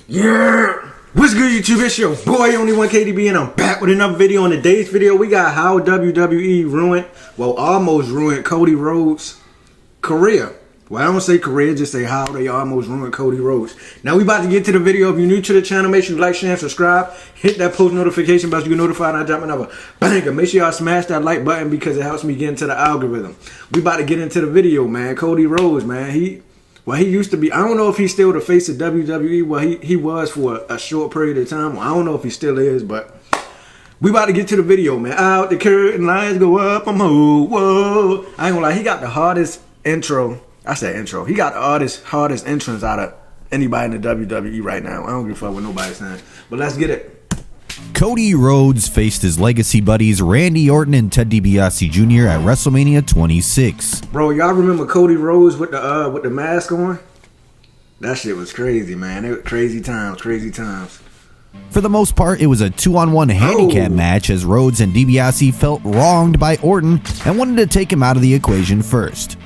Yeah! What's good, YouTube? It's your boy, Only One KDB, and I'm back with another video. In today's video, we got how WWE ruined, well, almost ruined Cody Rhodes' career. Well, I don't say career, just say how they almost ruined Cody Rhodes. Now, we about to get to the video. If you're new to the channel, make sure you like, share, and subscribe. Hit that post notification bell so you get notified when I drop another banger. Make sure y'all smash that like button because it helps me get into the algorithm. We about to get into the video, man. Cody Rhodes, man, he used to be, I don't know if he's still the face of WWE. Well, he was for a short period of time. Well, I don't know if he still is, but we about to get to the video, man. Out the curtain, lines go up, I'm whoa. I ain't gonna lie, he got the hardest intro. I said intro. He got the hardest entrance out of anybody in the WWE right now. I don't give a fuck what nobody's saying. But let's get it. Cody Rhodes faced his legacy buddies Randy Orton and Ted DiBiase Jr. at WrestleMania 26. Bro, y'all remember Cody Rhodes with the mask on? That shit was crazy, man. It was crazy times. For the most part, it was a 2-on-1 handicap match as Rhodes and DiBiase felt wronged by Orton and wanted to take him out of the equation first.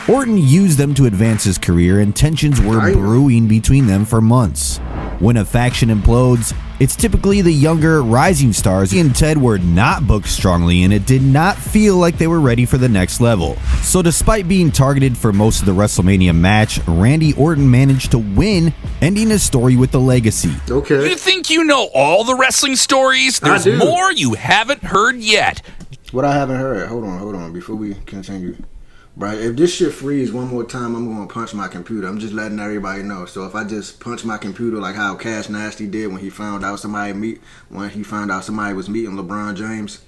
Orton used them to advance his career, and tensions were brewing between them for months. When a faction implodes, it's typically the younger, rising stars. He and Ted were not booked strongly, and it did not feel like they were ready for the next level. So despite being targeted for most of the WrestleMania match, Randy Orton managed to win, ending his story with the legacy. Okay. You think you know all the wrestling stories? There's more you haven't heard yet. What I haven't heard? Hold on, before we continue. Right, if this shit freeze one more time, I'm gonna punch my computer. I'm just letting everybody know. So if I just punch my computer like how Cash Nasty did when he found out somebody was meeting LeBron James,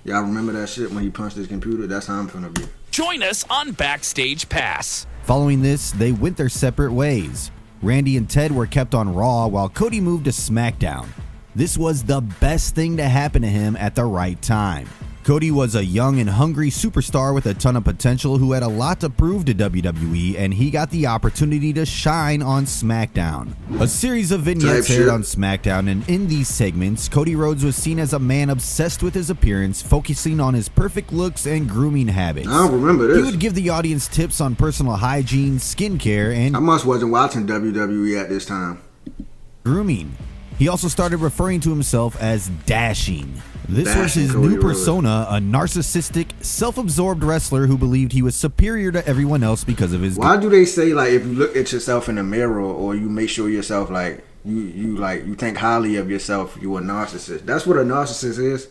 y'all remember that shit when he punched his computer? That's how I'm finna be. Join us on Backstage Pass. Following this, they went their separate ways. Randy and Ted were kept on Raw while Cody moved to SmackDown. This was the best thing to happen to him at the right time. Cody was a young and hungry superstar with a ton of potential who had a lot to prove to WWE, and he got the opportunity to shine on SmackDown. A series of vignettes aired on SmackDown, and in these segments, Cody Rhodes was seen as a man obsessed with his appearance, focusing on his perfect looks and grooming habits. I don't remember this. He would give the audience tips on personal hygiene, skincare, and I must wasn't watching WWE at this time. Grooming. He also started referring to himself as Dashing. This was his new persona, a narcissistic, self-absorbed wrestler who believed he was superior to everyone else because of his... Why do they say, like, if you look at yourself in the mirror or you make sure yourself, like, you think highly of yourself, you're a narcissist? That's what a narcissist is.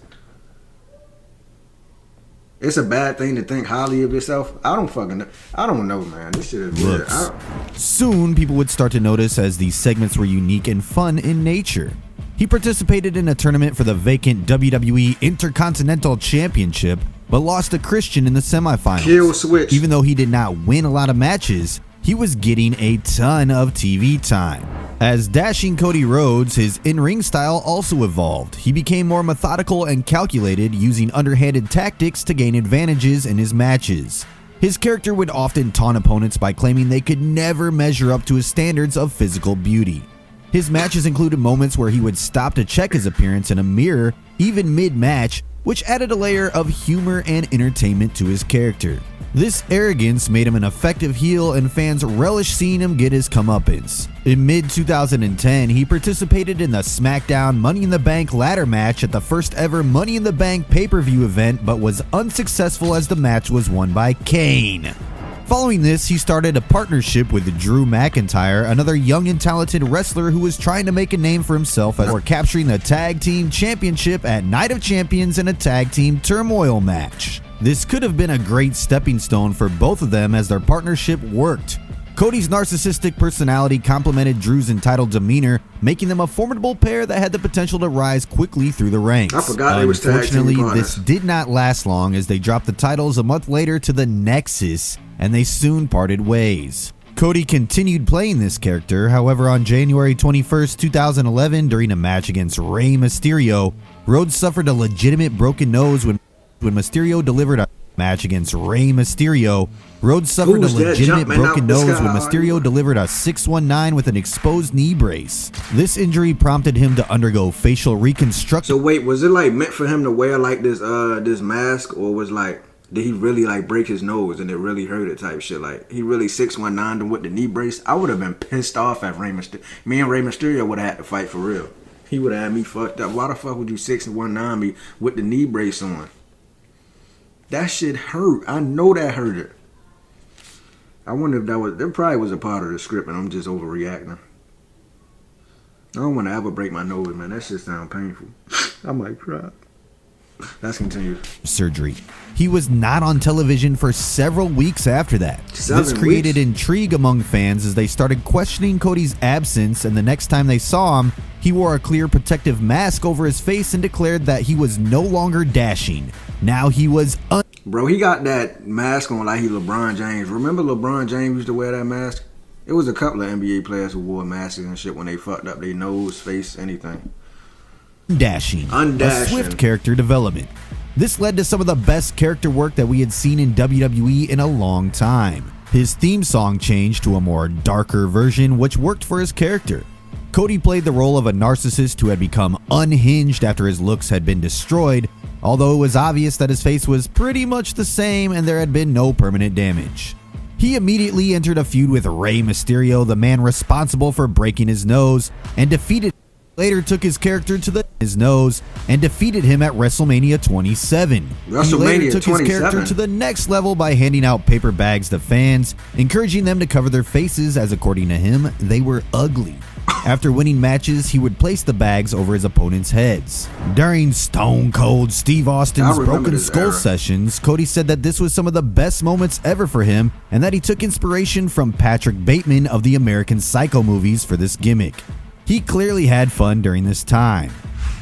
It's a bad thing to think highly of yourself. I don't know, man. This shit is weird. Soon, people would start to notice as these segments were unique and fun in nature. He participated in a tournament for the vacant WWE Intercontinental Championship, but lost to Christian in the semifinals. Kill switch. Even though he did not win a lot of matches, he was getting a ton of TV time. As Dashing Cody Rhodes, his in-ring style also evolved. He became more methodical and calculated, using underhanded tactics to gain advantages in his matches. His character would often taunt opponents by claiming they could never measure up to his standards of physical beauty. His matches included moments where he would stop to check his appearance in a mirror, even mid-match, which added a layer of humor and entertainment to his character. This arrogance made him an effective heel, and fans relish seeing him get his comeuppance. In mid-2010, he participated in the SmackDown Money in the Bank ladder match at the first ever Money in the Bank pay-per-view event, but was unsuccessful as the match was won by Kane. Following this, he started a partnership with Drew McIntyre, another young and talented wrestler who was trying to make a name for himself for capturing the Tag Team Championship at Night of Champions in a Tag Team Turmoil match. This could have been a great stepping stone for both of them as their partnership worked. Cody's narcissistic personality complemented Drew's entitled demeanor, making them a formidable pair that had the potential to rise quickly through the ranks. I forgot they was tag team Unfortunately, partners. this did not last long as they dropped the titles a month later to the Nexus, and they soon parted ways. Cody continued playing this character, however on January 21st, 2011, during a match against Rey Mysterio, Rhodes suffered a legitimate broken nose when Mysterio delivered a match against Rey Mysterio. Rhodes suffered a legitimate broken nose when Mysterio delivered a 619 with an exposed knee brace. This injury prompted him to undergo facial reconstruction. So wait, was it like meant for him to wear like this mask, or was like Did he really like break his nose and it really hurt it type shit? Like he really 619'd him with the knee brace. I would have been pissed off at Rey Mysterio. Me and Rey Mysterio would have had to fight for real. He would have had me fucked up. Why the fuck would you 619 me with the knee brace on? That shit hurt. I know that hurt it. I wonder if that probably was a part of the script and I'm just overreacting. I don't want to ever break my nose, man. That shit sound painful. I might cry. Let's continue. Surgery. He was not on television for several weeks after that. This created intrigue among fans as they started questioning Cody's absence, and the next time they saw him, he wore a clear protective mask over his face and declared that he was no longer dashing. Now he was Bro, he got that mask on like he LeBron James. Remember LeBron James used to wear that mask? It was a couple of NBA players who wore masks and shit when they fucked up their nose, face, anything. Undashing. A swift character development. This led to some of the best character work that we had seen in WWE in a long time. His theme song changed to a more darker version, which worked for his character. Cody played the role of a narcissist who had become unhinged after his looks had been destroyed, although it was obvious that his face was pretty much the same and there had been no permanent damage. He immediately entered a feud with Rey Mysterio, the man responsible for breaking his nose, and later took his character to his nose and defeated him at WrestleMania 27. He later took his character to the next level by handing out paper bags to fans, encouraging them to cover their faces as, according to him, they were ugly. After winning matches, he would place the bags over his opponents' heads. During Stone Cold Steve Austin's Broken Skull sessions, Cody said that this was some of the best moments ever for him and that he took inspiration from Patrick Bateman of the American Psycho movies for this gimmick. He clearly had fun during this time.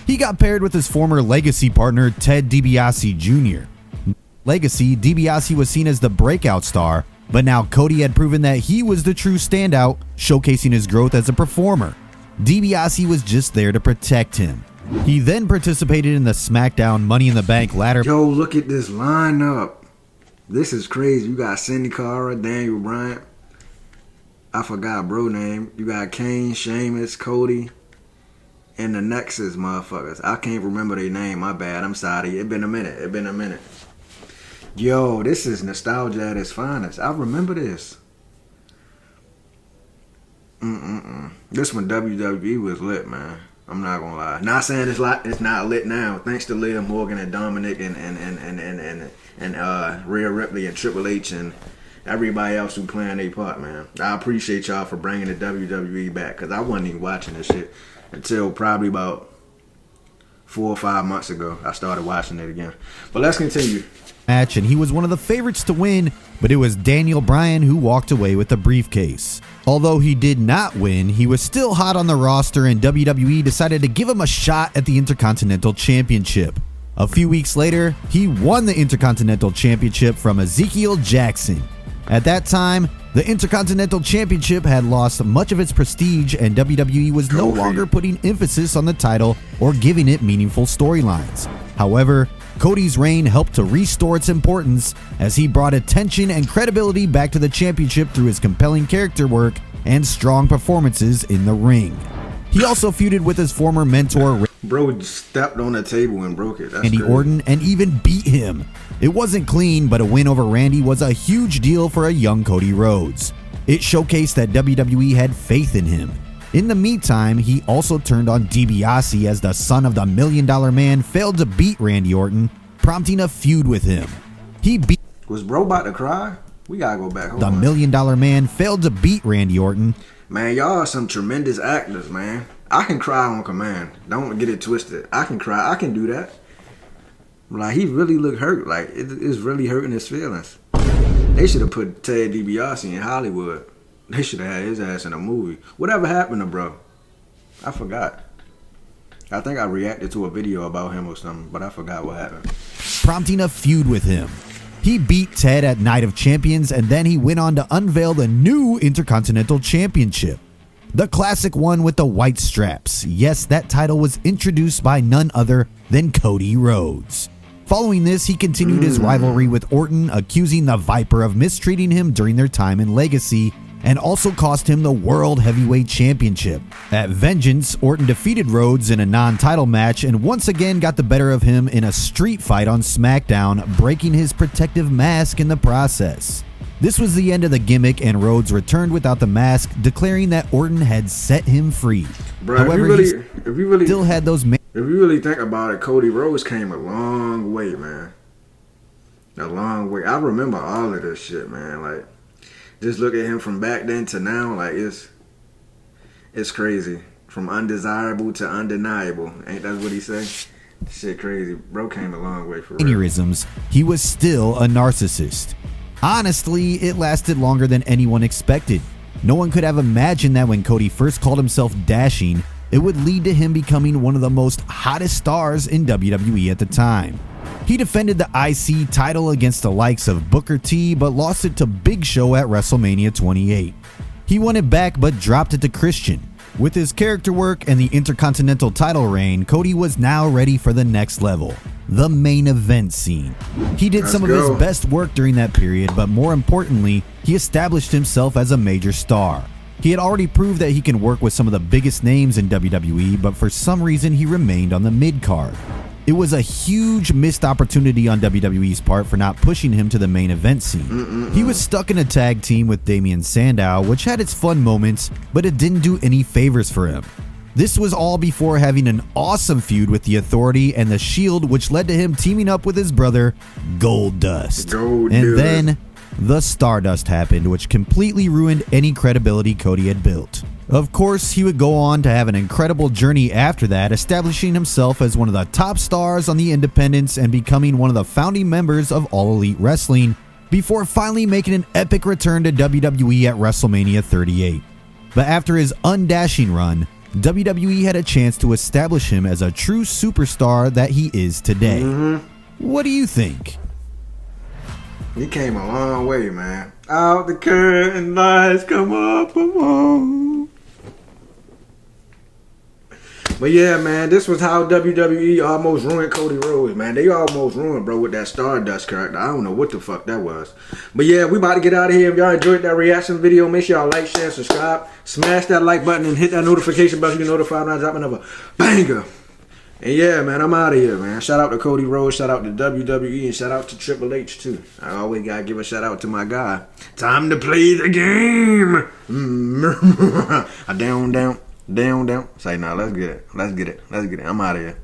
He got paired with his former Legacy partner Ted DiBiase Jr. Legacy, DiBiase was seen as the breakout star, but now Cody had proven that he was the true standout, showcasing his growth as a performer. DiBiase was just there to protect him. He then participated in the SmackDown Money in the Bank ladder. Yo, look at this lineup. This is crazy. You got Cindy Cara, Daniel Bryan. I forgot bro name. You got Kane, Sheamus, Cody, and the Nexus motherfuckers. I can't remember their name. My bad. I'm sorry. It been a minute. Yo, this is nostalgia at its finest. I remember this. This when WWE was lit, man. I'm not gonna lie. Not saying it's not lit now. Thanks to Liv Morgan and Dominic and Rhea Ripley and Triple H and everybody else who playing their part, man. I appreciate y'all for bringing the WWE back, because I wasn't even watching this shit until probably about 4 or 5 months ago. I started watching it again. But let's continue. Match, and he was one of the favorites to win, but it was Daniel Bryan who walked away with the briefcase. Although he did not win, he was still hot on the roster, and WWE decided to give him a shot at the Intercontinental Championship. A few weeks later, he won the Intercontinental Championship from Ezekiel Jackson. At that time, the Intercontinental Championship had lost much of its prestige, and WWE was no longer putting emphasis on the title or giving it meaningful storylines. However, Cody's reign helped to restore its importance as he brought attention and credibility back to the championship through his compelling character work and strong performances in the ring. He also feuded with his former mentor, Bro stepped on the table and broke it. That's Randy crazy. Orton, and even beat him. It wasn't clean, but a win over Randy was a huge deal for a young Cody Rhodes. It showcased that WWE had faith in him. In the meantime, he also turned on DiBiase as the son of the $1 Million Man failed to beat Randy Orton, prompting a feud with him. Was bro about to cry? We gotta go back. The $1 Million Man failed to beat Randy Orton. Man, y'all are some tremendous actors, man. I can cry on command. Don't get it twisted. I can cry. I can do that. Like, he really looked hurt. Like, it's really hurting his feelings. They should have put Ted DiBiase in Hollywood. They should have had his ass in a movie. Whatever happened to bro? I forgot. I think I reacted to a video about him or something, but I forgot what happened. Prompting a feud with him. He beat Ted at Night of Champions, and then he went on to unveil the new Intercontinental Championship. The classic one with the white straps. Yes, that title was introduced by none other than Cody Rhodes. Following this, he continued his rivalry with Orton, accusing the Viper of mistreating him during their time in Legacy, and also cost him the World Heavyweight Championship. At Vengeance, Orton defeated Rhodes in a non-title match and once again got the better of him in a street fight on SmackDown, breaking his protective mask in the process. This was the end of the gimmick, and Rhodes returned without the mask, declaring that Orton had set him free. Bro, However, if you really still had those. If you really think about it, Cody Rhodes came a long way, man. A long way. I remember all of this shit, man. Like, just look at him from back then to now. Like, it's crazy. From undesirable to undeniable. Ain't that what he say? Shit crazy. Bro came a long way for real. Aneurysms, he was still a narcissist. Honestly, it lasted longer than anyone expected. No one could have imagined that when Cody first called himself Dashing, it would lead to him becoming one of the most hottest stars in WWE at the time. He defended the IC title against the likes of Booker T, but lost it to Big Show at WrestleMania 28. He won it back but dropped it to Christian. With his character work and the Intercontinental title reign, Cody was now ready for the next level, the main event scene. He did some of his best work during that period, but more importantly, he established himself as a major star. He had already proved that he can work with some of the biggest names in WWE, but for some reason he remained on the mid-card. It was a huge missed opportunity on WWE's part for not pushing him to the main event scene. He was stuck in a tag team with Damien Sandow, which had its fun moments, but it didn't do any favors for him. This was all before having an awesome feud with The Authority and The Shield, which led to him teaming up with his brother, Goldust. Then the Stardust happened, which completely ruined any credibility Cody had built. Of course, he would go on to have an incredible journey after that, establishing himself as one of the top stars on the independents and becoming one of the founding members of All Elite Wrestling, before finally making an epic return to WWE at WrestleMania 38. But after his undashing run, WWE had a chance to establish him as a true superstar that he is today. What do you think? He came a long way, man. Out the curtain lights come up, come on. But yeah, man, this was how WWE almost ruined Cody Rhodes, man. They almost ruined, bro, with that Stardust character. I don't know what the fuck that was. But yeah, we about to get out of here. If y'all enjoyed that reaction video, make sure y'all like, share, and subscribe. Smash that like button and hit that notification bell so you get notified when I drop another banger. And yeah, man, I'm out of here, man. Shout out to Cody Rhodes, shout out to WWE, and shout out to Triple H, too. I always gotta give a shout out to my guy. Time to play the game. Down. Say, nah, let's get it. I'm out of here.